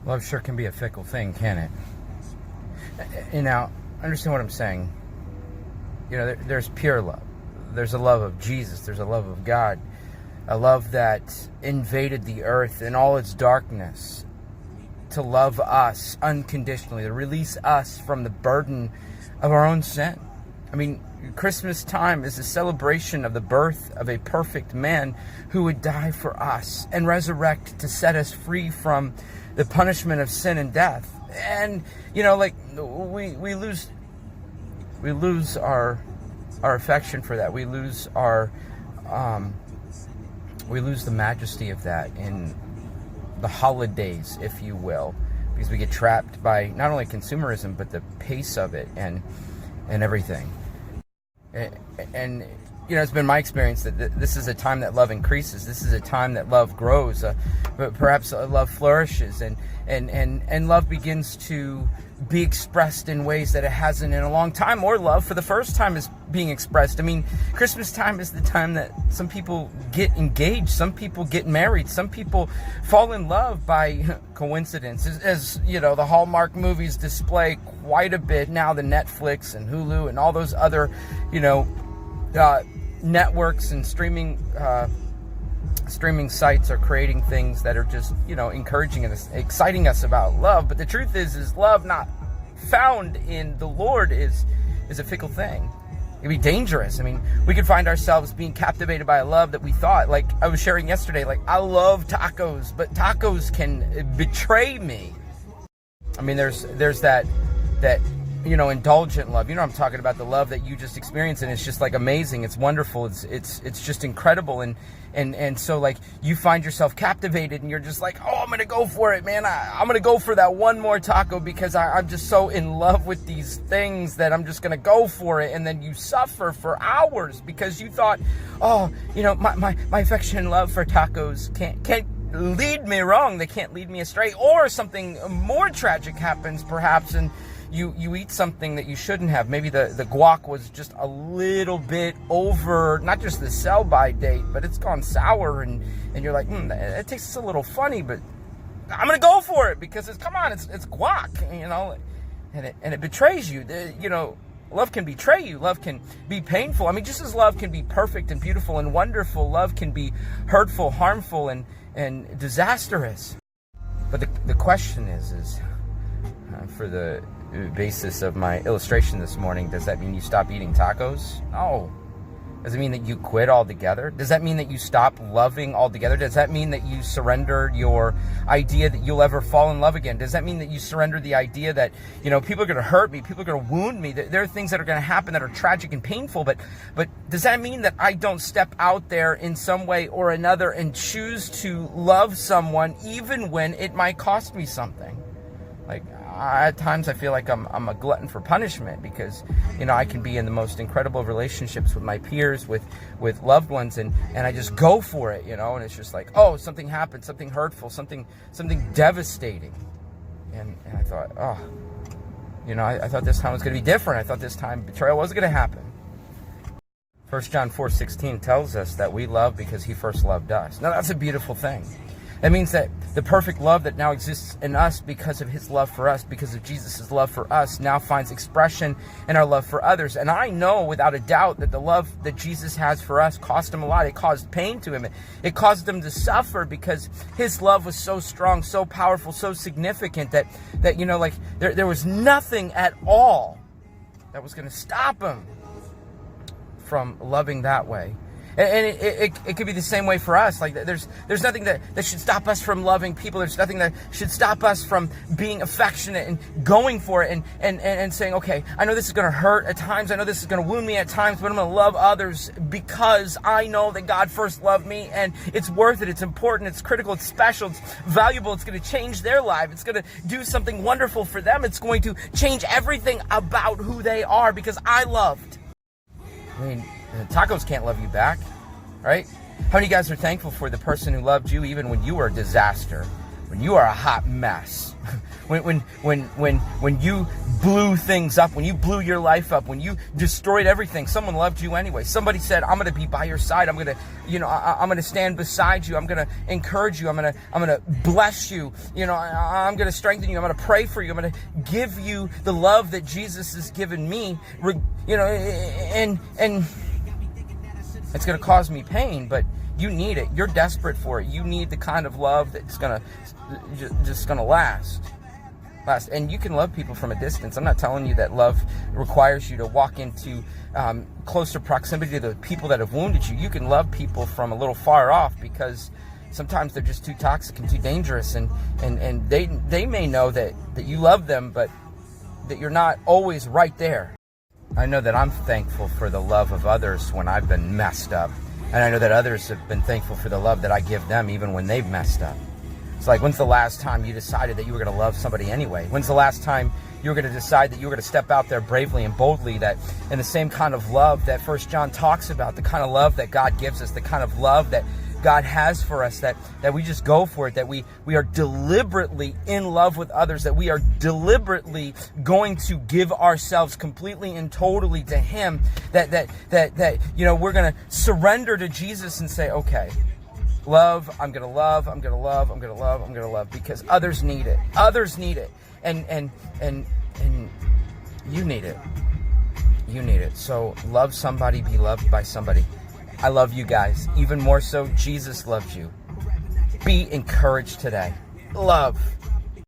Love sure can be a fickle thing, can it? You know, understand what I'm saying. You know, there's pure love. There's a love of Jesus. There's a love of God. A love that invaded the earth in all its darkness to love us unconditionally, to release us from the burden of our own sin. I mean, Christmas time is a celebration of the birth of a perfect man who would die for us and resurrect to set us free from the punishment of sin and death. And, you know, like, we lose our affection for that. We lose the majesty of that in the holidays, if you will, because we get trapped by not only consumerism, but the pace of it and everything. And you know, it's been my experience that this is a time that love increases. This is a time that love grows, but perhaps love flourishes, and love begins to be expressed in ways that it hasn't in a long time, or love for the first time is being expressed. I mean, Christmas time is the time that some people get engaged, some people get married, some people fall in love by coincidence, as you know, the Hallmark movies display quite a bit now. The Netflix and Hulu and all those other, you know, networks and streaming sites are creating things that are just, you know, encouraging us, exciting us about love. But the truth is love not found in the Lord is a fickle thing. It can be dangerous. I mean, we could find ourselves being captivated by a love that we thought, like I was sharing yesterday, like, I love tacos, but tacos can betray me. I mean, there's that you know, indulgent love. You know, I'm talking about the love that you just experience, and it's just like amazing. It's wonderful. It's just incredible. And so, like, you find yourself captivated, and you're just like, oh, I'm going to go for it, man. I'm going to go for that one more taco because I'm just so in love with these things that I'm just going to go for it. And then you suffer for hours because you thought, oh, you know, my affection and love for tacos can't lead me wrong. They can't lead me astray. Or something more tragic happens, perhaps, and you eat something that you shouldn't have. Maybe the guac was just a little bit over, not just the sell-by date, but it's gone sour, and you're like, it tastes a little funny, but I'm gonna go for it because it's guac, you know, and it betrays you. You know, love can betray you. Love can be painful. I mean, just as love can be perfect and beautiful and wonderful, love can be hurtful, harmful, and disastrous. But the question is for the basis of my illustration this morning, does that mean you stop eating tacos? No. Does it mean that you quit altogether? Does that mean that you stop loving altogether? Does that mean that you surrender your idea that you'll ever fall in love again? Does that mean that you surrender the idea that, you know, people are going to hurt me, people are going to wound me, there are things that are going to happen that are tragic and painful, but does that mean that I don't step out there in some way or another and choose to love someone even when it might cost me something? Like, at times I feel like I'm a glutton for punishment because, you know, I can be in the most incredible relationships with my peers, with loved ones, and I just go for it, you know, and it's just like, oh, something happened, something hurtful, something devastating. And I thought, oh, you know, I thought this time was going to be different. I thought this time betrayal wasn't going to happen. 1 John 4:16 tells us that we love because he first loved us. Now, that's a beautiful thing. That means that the perfect love that now exists in us because of his love for us, because of Jesus' love for us, now finds expression in our love for others. And I know without a doubt that the love that Jesus has for us cost him a lot. It caused pain to him. It caused him to suffer because his love was so strong, so powerful, so significant that you know, like, there was nothing at all that was going to stop him from loving that way. And it could be the same way for us. Like, there's nothing that should stop us from loving people. There's nothing that should stop us from being affectionate and going for it and saying, okay, I know this is going to hurt at times. I know this is going to wound me at times, but I'm going to love others because I know that God first loved me, and it's worth it. It's important. It's critical. It's special. It's valuable. It's going to change their life. It's going to do something wonderful for them. It's going to change everything about who they are because I loved. I mean, tacos can't love you back, right? How many of you guys are thankful for the person who loved you even when you were a disaster? when you are a hot mess, when you blew things up, when you blew your life up, when you destroyed everything, someone loved you anyway. Somebody said, I'm going to be by your side. I'm going to, I'm going to stand beside you. I'm going to encourage you. I'm going to bless you. I'm going to strengthen you. I'm going to pray for you. I'm going to give you the love that Jesus has given me, and it's going to cause me pain, but you need it. You're desperate for it. You need the kind of love that's just gonna last. And you can love people from a distance. I'm not telling you that love requires you to walk into closer proximity to the people that have wounded you. You can love people from a little far off, because sometimes they're just too toxic and too dangerous, and they may know that you love them, but that you're not always right there. I know that I'm thankful for the love of others when I've been messed up. And I know that others have been thankful for the love that I give them even when they've messed up. It's like, when's the last time you decided that you were going to love somebody anyway? When's the last time you were going to decide that you were going to step out there bravely and boldly, that in the same kind of love that 1 John talks about, the kind of love that God gives us, the kind of love that God has for us, that we just go for it, that we are deliberately in love with others, that we are deliberately going to give ourselves completely and totally to Him, that we're going to surrender to Jesus and say, okay, love, I'm going to love, I'm going to love, I'm going to love, I'm going to love, because others need it. Others need it. And you need it. You need it. So love somebody, be loved by somebody. I love you guys. Even more so, Jesus loves you. Be encouraged today. Love.